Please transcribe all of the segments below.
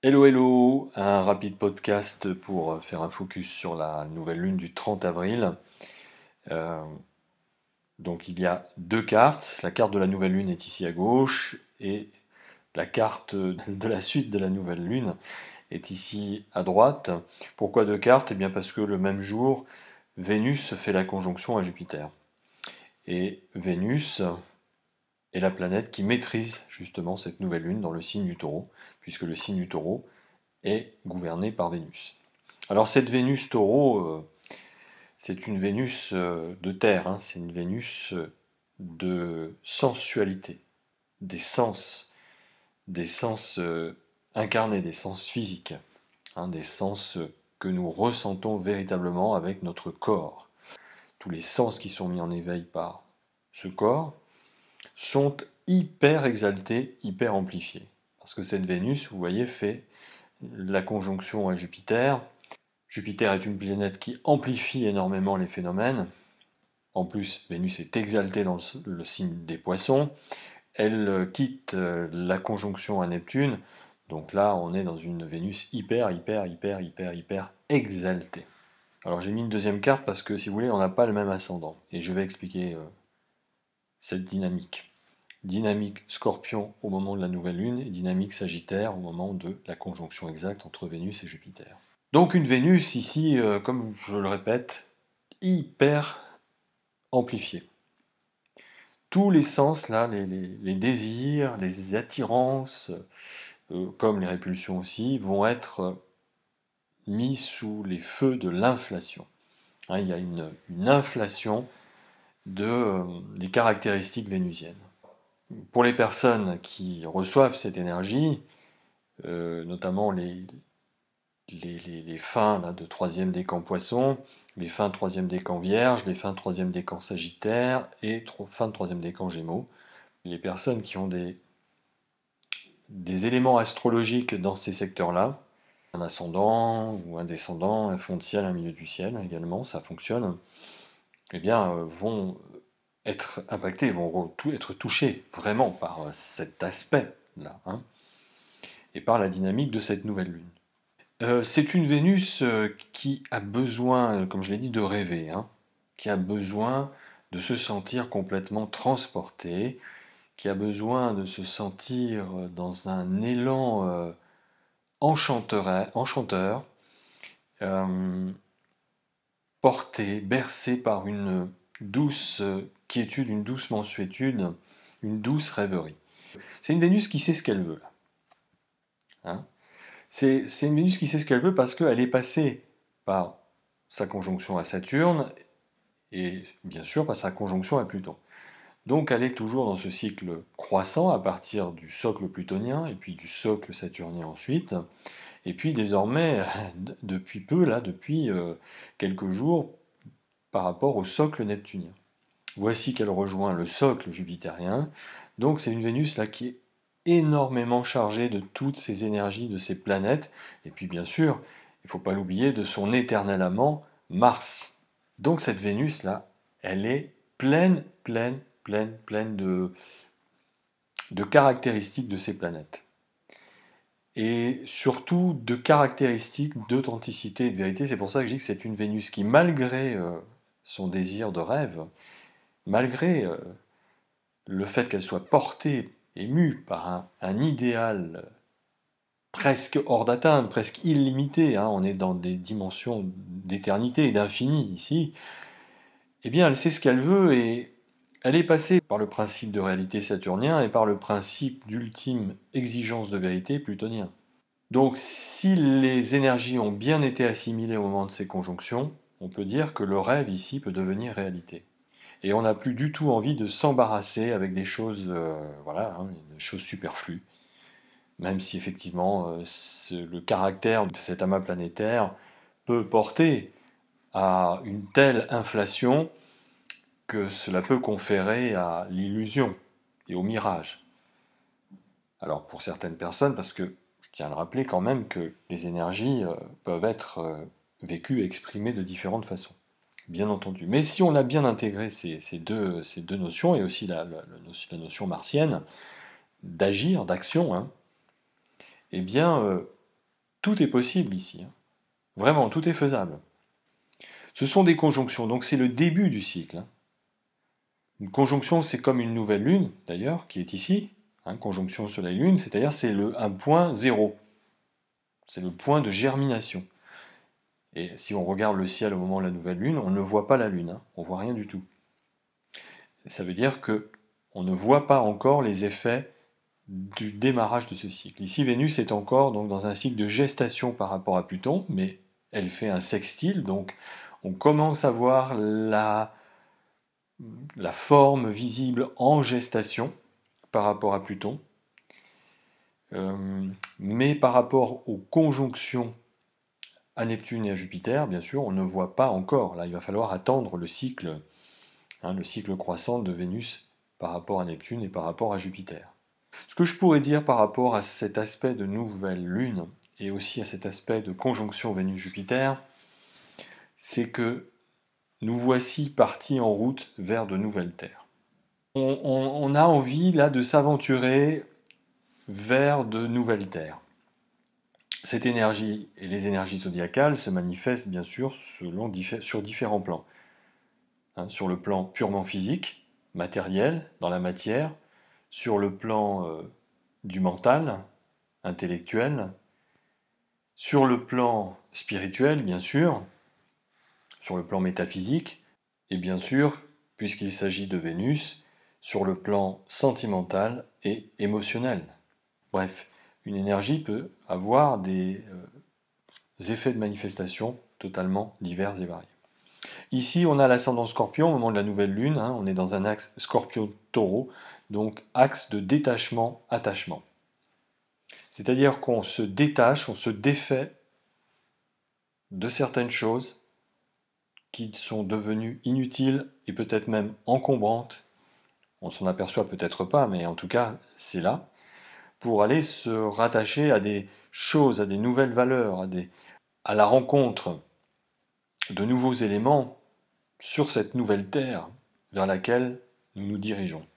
Hello, hello, un rapide podcast pour faire un focus sur la nouvelle lune du 30 avril. Euh, donc il y a deux cartes. La carte de la nouvelle lune est ici à gauche et la carte de la suite de la nouvelle lune est ici à droite. Pourquoi deux cartes? Eh bien parce que le même jour, Vénus fait la conjonction à Jupiter. Et Vénus est la planète qui maîtrise justement cette nouvelle lune dans le signe du Taureau, puisque le signe du Taureau est gouverné par Vénus. Alors cette Vénus taureau, c'est une Vénus de terre, hein, c'est une Vénus de sensualité, des sens incarnés, des sens physiques, hein, des sens que nous ressentons véritablement avec notre corps. Tous les sens qui sont mis en éveil par ce corps sont hyper exaltés, hyper amplifiés. Parce que cette Vénus, vous voyez, fait la conjonction à Jupiter. Jupiter est une planète qui amplifie énormément les phénomènes. En plus, Vénus est exaltée dans le signe des Poissons. Elle quitte la conjonction à Neptune. Donc là, on est dans une Vénus hyper exaltée. Alors j'ai mis une deuxième carte parce que, si vous voulez, on n'a pas le même ascendant. Et je vais expliquer cette dynamique. Dynamique Scorpion au moment de la nouvelle lune et dynamique Sagittaire au moment de la conjonction exacte entre Vénus et Jupiter. Donc une Vénus ici, comme je le répète, hyper amplifiée. Tous les sens, là, les désirs, les attirances, comme les répulsions aussi, vont être mis sous les feux de l'inflation. Hein, il y a une inflation des caractéristiques vénusiennes. Pour les personnes qui reçoivent cette énergie, notamment les fins là, de troisième décan Poisson, les fins de troisième décan Vierge, les fins de troisième décan Sagittaire et fin de troisième décan Gémeaux. Les personnes qui ont des éléments astrologiques dans ces secteurs-là, un ascendant ou un descendant, un fond de ciel, un milieu du ciel également, ça fonctionne, eh bien, vont être impactés, vont être touchés vraiment par cet aspect-là, hein, et par la dynamique de cette nouvelle lune. C'est une Vénus qui a besoin, comme je l'ai dit, de rêver, hein, qui a besoin de se sentir complètement transportée, qui a besoin de se sentir dans un élan enchanteur, porté, bercé par une douce quiétude, une douce mansuétude, une douce rêverie. C'est une Vénus qui sait ce qu'elle veut, là. Hein. C'est une Vénus qui sait ce qu'elle veut parce qu'elle est passée par sa conjonction à Saturne et bien sûr par sa conjonction à Pluton. Donc elle est toujours dans ce cycle croissant à partir du socle plutonien et puis du socle saturnien ensuite. Et puis désormais, depuis peu, là, depuis quelques jours, par rapport au socle neptunien. Voici qu'elle rejoint le socle jupitérien. Donc c'est une Vénus là qui est énormément chargée de toutes ces énergies de ces planètes. Et puis bien sûr, il ne faut pas l'oublier, de son éternel amant, Mars. Donc cette Vénus là, elle est pleine de caractéristiques de ces planètes. Et surtout de caractéristiques d'authenticité et de vérité. C'est pour ça que je dis que c'est une Vénus qui, malgré son désir de rêve, malgré le fait qu'elle soit portée et mue par un idéal presque hors d'atteinte, presque illimité, hein, on est dans des dimensions d'éternité et d'infini ici, eh bien elle sait ce qu'elle veut et elle est passée par le principe de réalité saturnien et par le principe d'ultime exigence de vérité plutonien. Donc si les énergies ont bien été assimilées au moment de ces conjonctions, on peut dire que le rêve ici peut devenir réalité. Et on n'a plus du tout envie de s'embarrasser avec des choses, voilà, hein, des choses superflues. Même si effectivement le caractère de cet amas planétaire peut porter à une telle inflation que cela peut conférer à l'illusion et au mirage. Alors pour certaines personnes, parce que je tiens à le rappeler quand même que les énergies peuvent être vécues et exprimées de différentes façons. Bien entendu. Mais si on a bien intégré ces deux notions, et aussi la notion martienne, d'agir, d'action, hein, eh bien, Tout est possible ici, hein. Vraiment, tout est faisable. Ce sont des conjonctions, donc c'est le début du cycle, hein. Une conjonction, c'est comme une nouvelle lune, d'ailleurs, qui est ici, hein, conjonction Soleil-Lune, c'est-à-dire c'est un point zéro. C'est le point de germination. Et si on regarde le ciel au moment de la nouvelle lune, on ne voit pas la lune, hein, on ne voit rien du tout. Ça veut dire que on ne voit pas encore les effets du démarrage de ce cycle. Ici, Vénus est encore donc, dans un cycle de gestation par rapport à Pluton, mais elle fait un sextile, donc on commence à voir la forme visible en gestation par rapport à Pluton. Mais par rapport aux conjonctions à Neptune et à Jupiter, bien sûr, on ne voit pas encore. Là, il va falloir attendre le cycle croissant de Vénus par rapport à Neptune et par rapport à Jupiter. Ce que je pourrais dire par rapport à cet aspect de nouvelle lune et aussi à cet aspect de conjonction Vénus-Jupiter, c'est que nous voici partis en route vers de nouvelles terres. On a envie là de s'aventurer vers de nouvelles terres. Cette énergie et les énergies zodiacales se manifestent bien sûr sur différents plans. Hein, sur le plan purement physique, matériel, dans la matière, sur le plan du mental, intellectuel, sur le plan spirituel, bien sûr, sur le plan métaphysique, et bien sûr, puisqu'il s'agit de Vénus, sur le plan sentimental et émotionnel. Bref, une énergie peut avoir des effets de manifestation totalement divers et variés. Ici, on a l'ascendant Scorpion au moment de la nouvelle lune, hein, on est dans un axe Scorpion-Taureau, donc axe de détachement-attachement. C'est-à-dire qu'on se détache, on se défait de certaines choses qui sont devenues inutiles et peut-être même encombrantes. On s'en aperçoit peut-être pas, mais en tout cas, c'est là, pour aller se rattacher à des choses, à des nouvelles valeurs, à la rencontre de nouveaux éléments sur cette nouvelle terre vers laquelle nous nous dirigeons.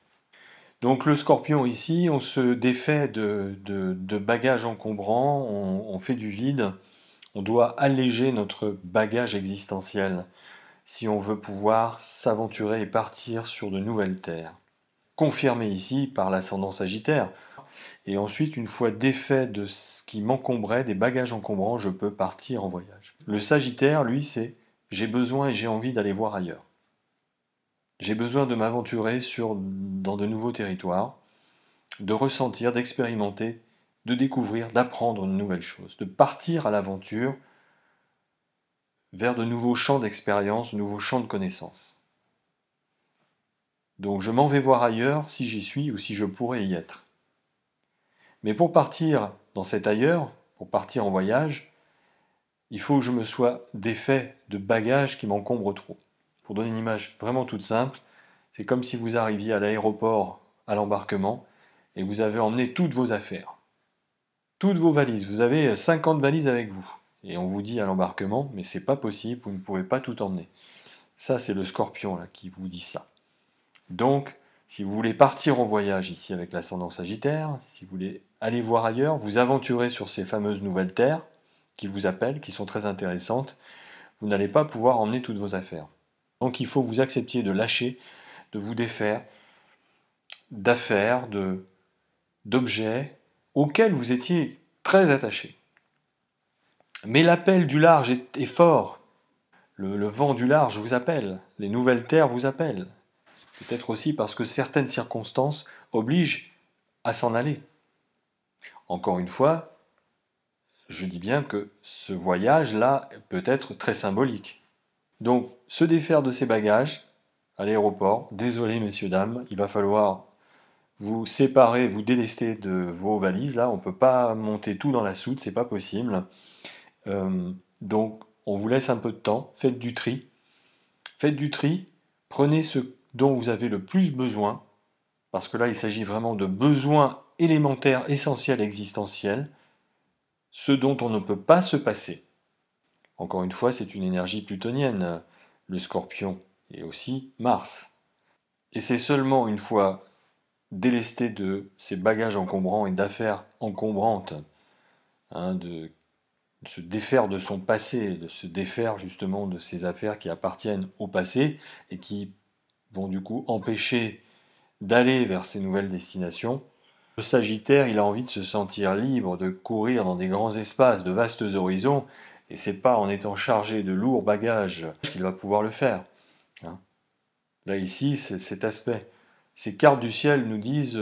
Donc le scorpion ici, on se défait de bagages encombrants, on fait du vide, on doit alléger notre bagage existentiel si on veut pouvoir s'aventurer et partir sur de nouvelles terres. Confirmé ici par l'ascendant Sagittaire. Et ensuite, une fois défait de ce qui m'encombrait, des bagages encombrants, je peux partir en voyage. Le Sagittaire, lui, c'est j'ai besoin et j'ai envie d'aller voir ailleurs. J'ai besoin de m'aventurer dans de nouveaux territoires, de ressentir, d'expérimenter, de découvrir, d'apprendre de nouvelles choses, de partir à l'aventure vers de nouveaux champs d'expérience, de nouveaux champs de connaissances. Donc je m'en vais voir ailleurs si j'y suis ou si je pourrais y être. Mais pour partir dans cet ailleurs, pour partir en voyage, il faut que je me sois défait de bagages qui m'encombrent trop. Pour donner une image vraiment toute simple, c'est comme si vous arriviez à l'aéroport à l'embarquement et vous avez emmené toutes vos affaires, toutes vos valises. Vous avez 50 valises avec vous. Et on vous dit à l'embarquement, mais c'est pas possible, vous ne pouvez pas tout emmener. Ça, c'est le scorpion là qui vous dit ça. Donc, si vous voulez partir en voyage ici avec l'ascendant Sagittaire, si vous voulez aller voir ailleurs, vous aventurer sur ces fameuses nouvelles terres qui vous appellent, qui sont très intéressantes, vous n'allez pas pouvoir emmener toutes vos affaires. Donc il faut que vous acceptiez de lâcher, de vous défaire d'affaires, d'objets auxquels vous étiez très attaché. Mais l'appel du large est fort. Le vent du large vous appelle, les nouvelles terres vous appellent. Peut-être aussi parce que certaines circonstances obligent à s'en aller. Encore une fois, je dis bien que ce voyage-là peut être très symbolique. Donc, se défaire de ses bagages à l'aéroport, désolé messieurs, dames, il va falloir vous séparer, vous délester de vos valises. Là, on ne peut pas monter tout dans la soute, c'est pas possible. Donc, on vous laisse un peu de temps, faites du tri. Faites du tri, prenez ce dont vous avez le plus besoin, parce que là, il s'agit vraiment de besoins élémentaires, essentiels, existentiels, ce dont on ne peut pas se passer. Encore une fois, c'est une énergie plutonienne, le scorpion, et aussi Mars. Et c'est seulement une fois délesté de ces bagages encombrants et d'affaires encombrantes, hein, de se défaire de son passé, de se défaire justement de ces affaires qui appartiennent au passé et qui vont du coup empêcher d'aller vers ces nouvelles destinations. Le Sagittaire, il a envie de se sentir libre, de courir dans des grands espaces, de vastes horizons, et c'est pas en étant chargé de lourds bagages qu'il va pouvoir le faire. Hein. Là, ici, c'est cet aspect. Ces cartes du ciel nous disent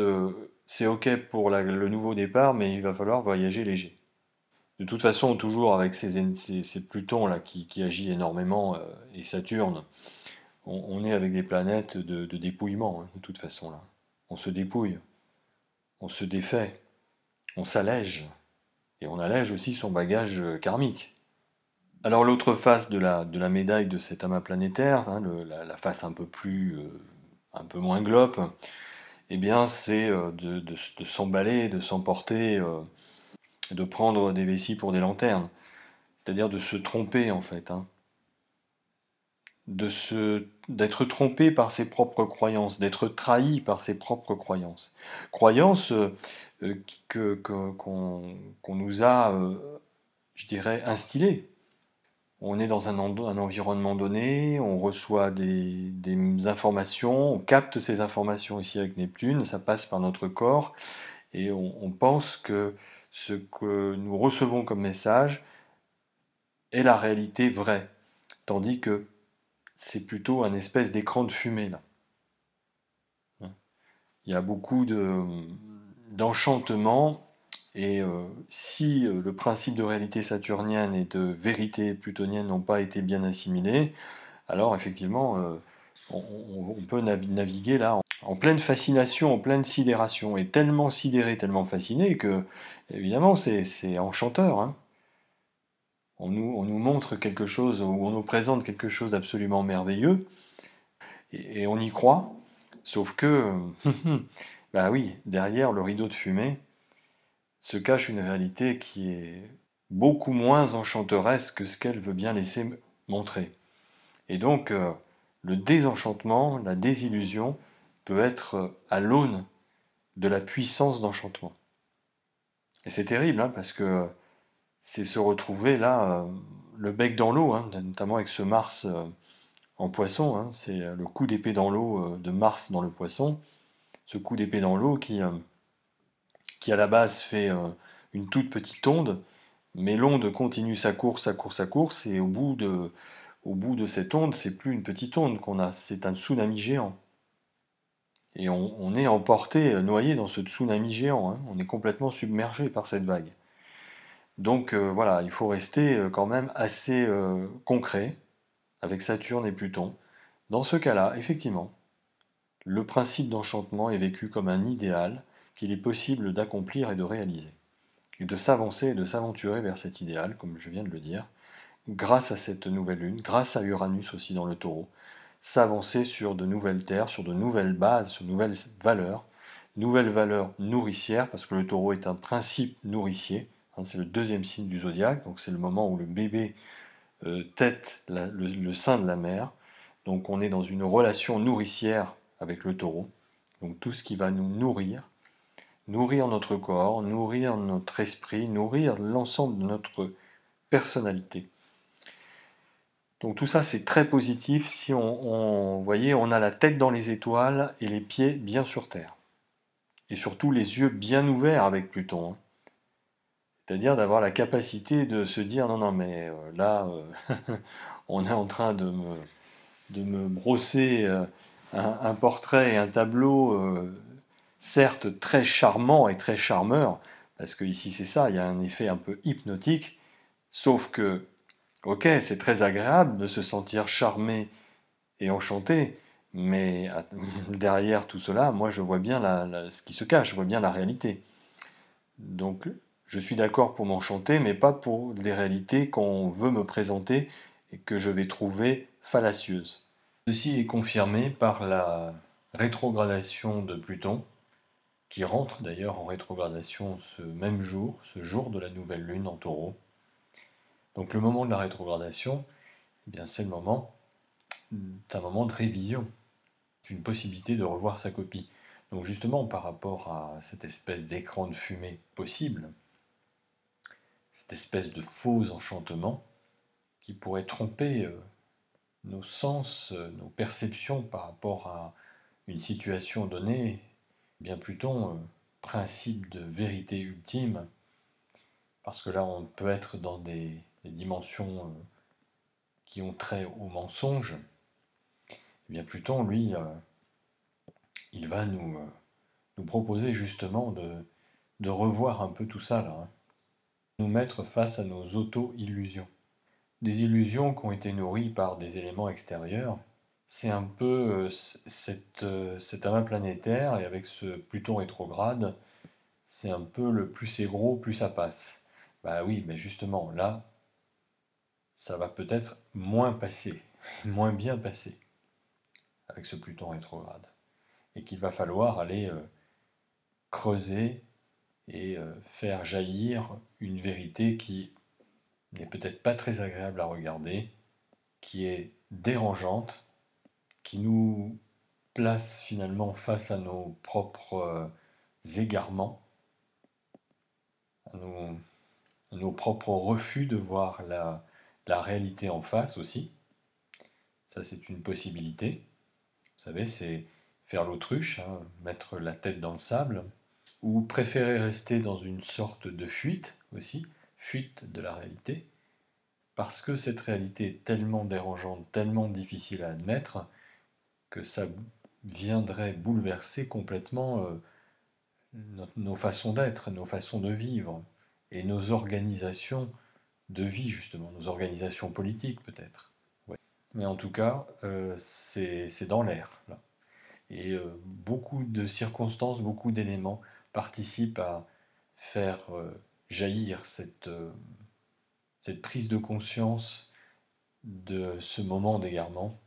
c'est ok pour le nouveau départ, mais il va falloir voyager léger. De toute façon, toujours avec ces Pluton là qui agit énormément et Saturne, on est avec des planètes de dépouillement, hein, de toute façon là. On se dépouille, on se défait, on s'allège, et on allège aussi son bagage karmique. Alors l'autre face de la médaille de cet amas planétaire, hein, la face un peu plus, un peu moins globe, eh bien c'est de s'emballer, de s'emporter, de prendre des vessies pour des lanternes. C'est-à-dire de se tromper en fait, hein. D'être trompé par ses propres croyances, d'être trahi par ses propres croyances. Croyances qu'on nous a, je dirais, instillées. On est dans un environnement donné, on reçoit des informations, on capte ces informations ici avec Neptune, ça passe par notre corps, et on pense que ce que nous recevons comme message est la réalité vraie, tandis que c'est plutôt un espèce d'écran de fumée là. Il y a beaucoup d'enchantement, et si le principe de réalité saturnienne et de vérité plutonienne n'ont pas été bien assimilés, alors effectivement, on peut naviguer là en pleine fascination, en pleine sidération, et tellement sidéré, tellement fasciné que, évidemment, c'est enchanteur, hein. On nous montre quelque chose, ou on nous présente quelque chose d'absolument merveilleux, et on y croit, sauf que, bah oui, derrière le rideau de fumée se cache une réalité qui est beaucoup moins enchanteresse que ce qu'elle veut bien laisser montrer. Et donc, le désenchantement, la désillusion, peut être à l'aune de la puissance d'enchantement. Et c'est terrible, hein, parce que c'est se retrouver là, le bec dans l'eau, hein, notamment avec ce Mars en poisson, hein, c'est le coup d'épée dans l'eau de Mars dans le poisson, ce coup d'épée dans l'eau qui à la base fait une toute petite onde, mais l'onde continue sa course, sa course, sa course, et au bout de cette onde, c'est plus une petite onde qu'on a, c'est un tsunami géant. Et on est emporté, noyé dans ce tsunami géant, hein. On est complètement submergé par cette vague. Donc voilà, il faut rester quand même assez concret avec Saturne et Pluton. Dans ce cas-là, effectivement, le principe d'enchantement est vécu comme un idéal qu'il est possible d'accomplir et de réaliser, et de s'avancer et de s'aventurer vers cet idéal, comme je viens de le dire, grâce à cette nouvelle lune, grâce à Uranus aussi dans le taureau, s'avancer sur de nouvelles terres, sur de nouvelles bases, sur de nouvelles valeurs nourricières, parce que le taureau est un principe nourricier, hein, c'est le deuxième signe du zodiaque, donc c'est le moment où le bébé tète le sein de la mère, donc on est dans une relation nourricière avec le taureau, donc tout ce qui va nous nourrir, nourrir notre corps, nourrir notre esprit, nourrir l'ensemble de notre personnalité. Donc tout ça c'est très positif si vous voyez, on a la tête dans les étoiles et les pieds bien sur terre. Et surtout les yeux bien ouverts avec Pluton, hein. C'est-à-dire d'avoir la capacité de se dire non non mais là on est en train de me brosser un portrait et un tableau certes très charmant et très charmeur, parce que ici c'est ça, il y a un effet un peu hypnotique, sauf que ok, c'est très agréable de se sentir charmé et enchanté, mais derrière tout cela, moi je vois bien ce qui se cache, je vois bien la réalité. Donc je suis d'accord pour m'enchanter, mais pas pour les réalités qu'on veut me présenter et que je vais trouver fallacieuses. Ceci est confirmé par la rétrogradation de Pluton, qui rentre d'ailleurs en rétrogradation ce même jour, ce jour de la nouvelle lune en taureau. Donc le moment de la rétrogradation, eh bien c'est un moment de révision, c'est une possibilité de revoir sa copie. Donc justement par rapport à cette espèce d'écran de fumée possible, cette espèce de faux enchantement qui pourrait tromper nos sens, nos perceptions par rapport à une situation donnée, bien plutôt principe de vérité ultime, parce que là on peut être dans des dimensions qui ont trait au mensonge. Bien plutôt lui, il va nous proposer justement de revoir un peu tout ça là, hein. Nous mettre face à nos auto-illusions. Des illusions qui ont été nourries par des éléments extérieurs. C'est un peu cet amas planétaire, et avec ce Pluton rétrograde, c'est un peu le plus c'est gros, plus ça passe. Bah oui, mais justement, là, ça va peut-être moins passer, moins bien passer, avec ce Pluton rétrograde. Et qu'il va falloir aller creuser et faire jaillir une vérité qui n'est peut-être pas très agréable à regarder, qui est dérangeante, qui nous place finalement face à nos propres égarements, à nos propres refus de voir la réalité en face aussi. Ça, c'est une possibilité. Vous savez, c'est faire l'autruche, hein, mettre la tête dans le sable, ou préférer rester dans une sorte de fuite aussi, fuite de la réalité, parce que cette réalité est tellement dérangeante, tellement difficile à admettre, que ça viendrait bouleverser complètement nos façons d'être, nos façons de vivre, et nos organisations de vie, justement, nos organisations politiques peut-être. Ouais. Mais en tout cas, c'est dans l'air, là. Et beaucoup de circonstances, beaucoup d'éléments participent à faire jaillir cette prise de conscience de ce moment d'égarement.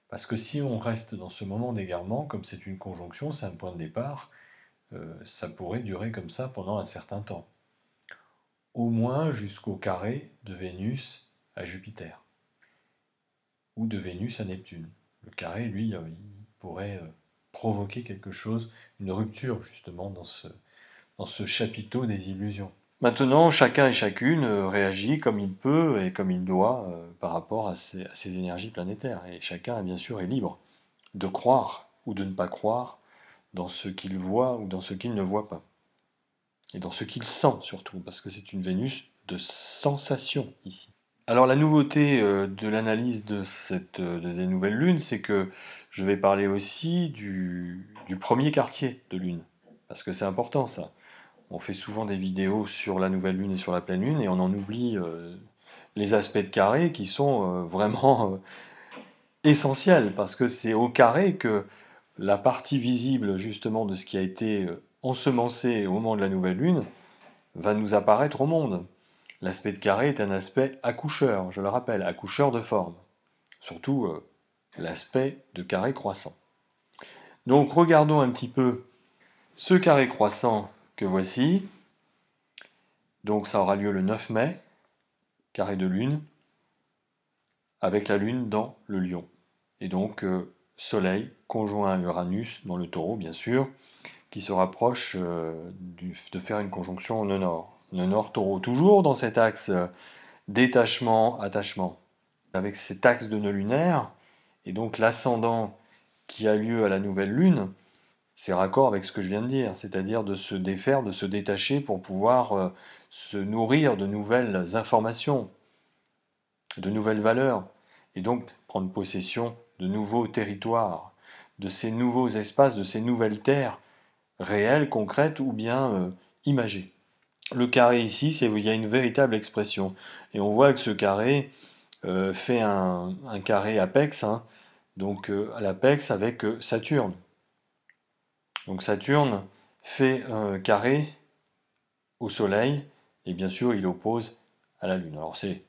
Parce que si on reste dans ce moment d'égarement, comme c'est une conjonction, c'est un point de départ, ça pourrait durer comme ça pendant un certain temps. Au moins jusqu'au carré de Vénus à Jupiter, ou de Vénus à Neptune. Le carré, lui, il pourrait provoquer quelque chose, une rupture justement dans ce chapiteau des illusions. Maintenant, chacun et chacune réagit comme il peut et comme il doit par rapport à ces énergies planétaires. Et chacun, bien sûr, est libre de croire ou de ne pas croire dans ce qu'il voit ou dans ce qu'il ne voit pas. Et dans ce qu'il sent surtout, parce que c'est une Vénus de sensation ici. Alors la nouveauté de l'analyse de cette nouvelle lune, c'est que je vais parler aussi du premier quartier de lune. Parce que c'est important ça. On fait souvent des vidéos sur la nouvelle lune et sur la pleine lune, et on en oublie les aspects de carré qui sont vraiment essentiels, parce que c'est au carré que la partie visible justement de ce qui a été ensemencé au moment de la nouvelle lune va nous apparaître au monde. L'aspect de carré est un aspect accoucheur, je le rappelle, accoucheur de forme. Surtout l'aspect de carré croissant. Donc regardons un petit peu ce carré croissant que voici. Donc ça aura lieu le 9 mai, carré de lune, avec la lune dans le lion. Et donc Soleil conjoint à Uranus dans le taureau, bien sûr, qui se rapproche de faire une conjonction nœud-nord. Nœud-nord taureau, toujours dans cet axe détachement, attachement. Avec cet axe de nœud lunaire, et donc l'ascendant qui a lieu à la nouvelle lune, c'est raccord avec ce que je viens de dire, c'est-à-dire de se défaire, de se détacher pour pouvoir se nourrir de nouvelles informations, de nouvelles valeurs, et donc prendre possession de nouveaux territoires, de ces nouveaux espaces, de ces nouvelles terres, réelles, concrètes ou bien imagées. Le carré ici, il y a une véritable expression. Et on voit que ce carré fait un carré apex, hein, donc à l'apex avec Saturne. Donc Saturne fait un carré au Soleil, et bien sûr il oppose à la Lune. Alors c'est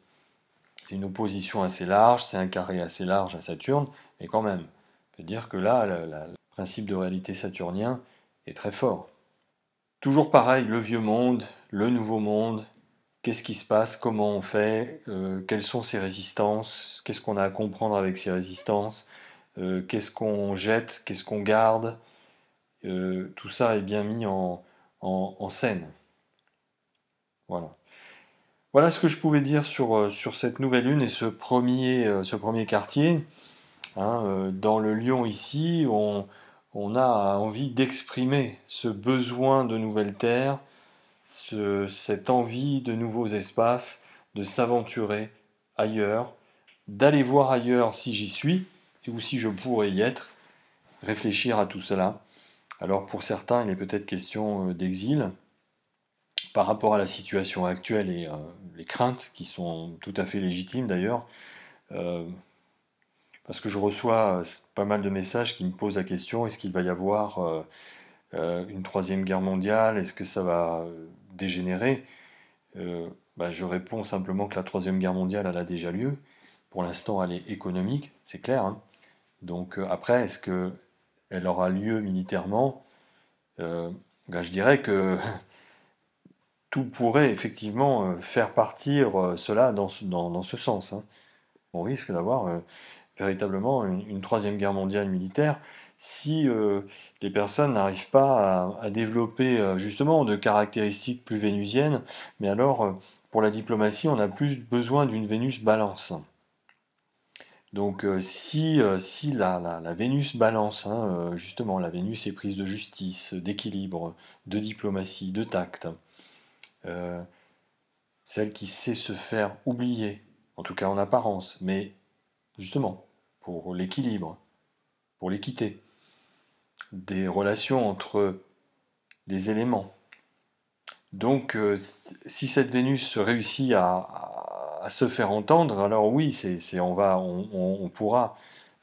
une opposition assez large, c'est un carré assez large à Saturne, mais quand même, on peut dire que là, le principe de réalité saturnien est très fort. Toujours pareil, le vieux monde, le nouveau monde, qu'est-ce qui se passe, comment on fait, quelles sont ces résistances, qu'est-ce qu'on a à comprendre avec ces résistances, qu'est-ce qu'on jette, qu'est-ce qu'on garde, tout ça est bien mis en scène. Voilà. Voilà ce que je pouvais dire sur cette nouvelle lune et ce premier quartier. Hein, dans le lion ici, on a envie d'exprimer ce besoin de nouvelles terres, cette envie de nouveaux espaces, de s'aventurer ailleurs, d'aller voir ailleurs si j'y suis, ou si je pourrais y être, réfléchir à tout cela. Alors pour certains, il est peut-être question d'exil par rapport à la situation actuelle et les craintes qui sont tout à fait légitimes d'ailleurs. Euh, Parce que je reçois pas mal de messages qui me posent la question, est-ce qu'il va y avoir une troisième guerre mondiale? Est-ce que ça va dégénérer? Je réponds simplement que la troisième guerre mondiale, elle a déjà lieu. Pour l'instant, elle est économique, c'est clair, hein. Donc après, est-ce qu'elle aura lieu militairement? Euh, je dirais que tout pourrait effectivement faire partir cela dans ce sens, hein. On risque d'avoir véritablement une troisième guerre mondiale militaire si les personnes n'arrivent pas à développer justement de caractéristiques plus vénusiennes. Mais alors, pour la diplomatie, on a plus besoin d'une Vénus balance. Donc si la Vénus balance, hein, justement, la Vénus est prise de justice, d'équilibre, de diplomatie, de tact, euh, celle qui sait se faire oublier, en tout cas en apparence, mais justement, pour l'équilibre, pour l'équité, des relations entre les éléments. Donc, si cette Vénus réussit à se faire entendre, alors oui, on pourra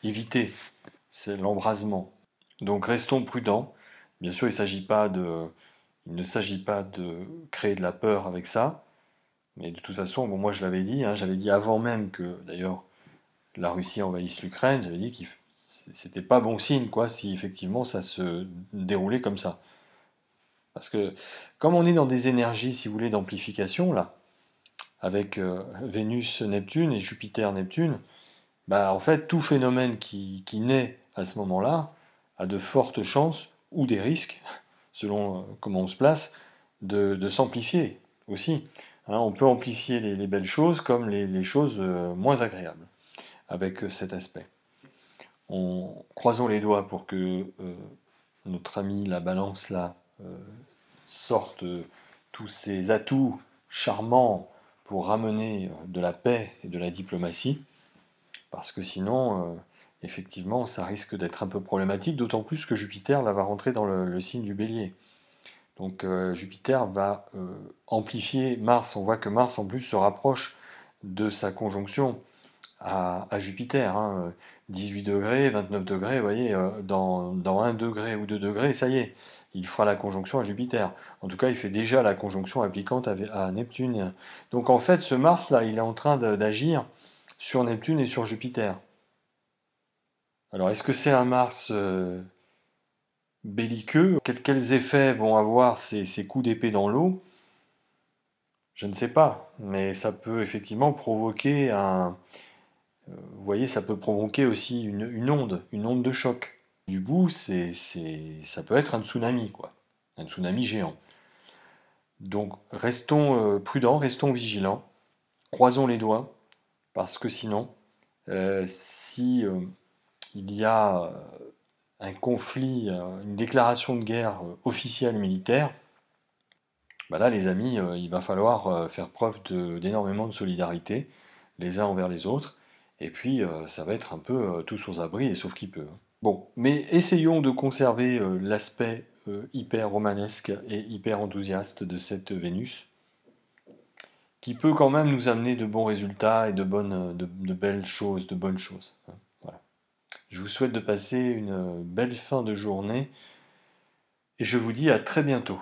éviter l'embrasement. Donc, restons prudents. Bien sûr, il ne s'agit pas de créer de la peur avec ça, mais de toute façon, bon, moi je l'avais dit, hein, j'avais dit avant même que, d'ailleurs, la Russie envahisse l'Ukraine, j'avais dit que c'était pas bon signe, quoi, si effectivement ça se déroulait comme ça. Parce que comme on est dans des énergies, si vous voulez, d'amplification, là, avec Vénus, Neptune et Jupiter, Neptune, bah en fait, tout phénomène qui naît à ce moment-là a de fortes chances, ou des risques, selon comment on se place, de s'amplifier aussi. Hein, on peut amplifier les belles choses comme les choses moins agréables avec cet aspect. Croisons les doigts pour que notre ami la balance là sorte tous ces atouts charmants pour ramener de la paix et de la diplomatie, parce que sinon, effectivement, ça risque d'être un peu problématique, d'autant plus que Jupiter là, va rentrer dans le signe du Bélier. Donc Jupiter va amplifier Mars. On voit que Mars en plus se rapproche de sa conjonction à Jupiter, hein, 18 degrés, 29 degrés, vous voyez, dans 1 degré ou 2 degrés, ça y est, il fera la conjonction à Jupiter. En tout cas, il fait déjà la conjonction appliquante à Neptune. Donc en fait, ce Mars-là, il est en train d'agir sur Neptune et sur Jupiter. Alors, est-ce que c'est un Mars belliqueux? Quels effets vont avoir ces coups d'épée dans l'eau? Je ne sais pas, mais ça peut effectivement provoquer vous voyez, ça peut provoquer aussi une onde de choc. Du bout, ça peut être un tsunami, quoi. Un tsunami géant. Donc restons prudents, restons vigilants, croisons les doigts, parce que sinon, si il y a un conflit, une déclaration de guerre officielle militaire, bah là les amis, il va falloir faire preuve d'énormément de solidarité, les uns envers les autres, et puis ça va être un peu tous aux abris, et sauf qui peut. Bon, mais essayons de conserver l'aspect hyper romanesque et hyper enthousiaste de cette Vénus, qui peut quand même nous amener de bons résultats et de belles choses, de bonnes choses, hein. Voilà. Je vous souhaite de passer une belle fin de journée et je vous dis à très bientôt.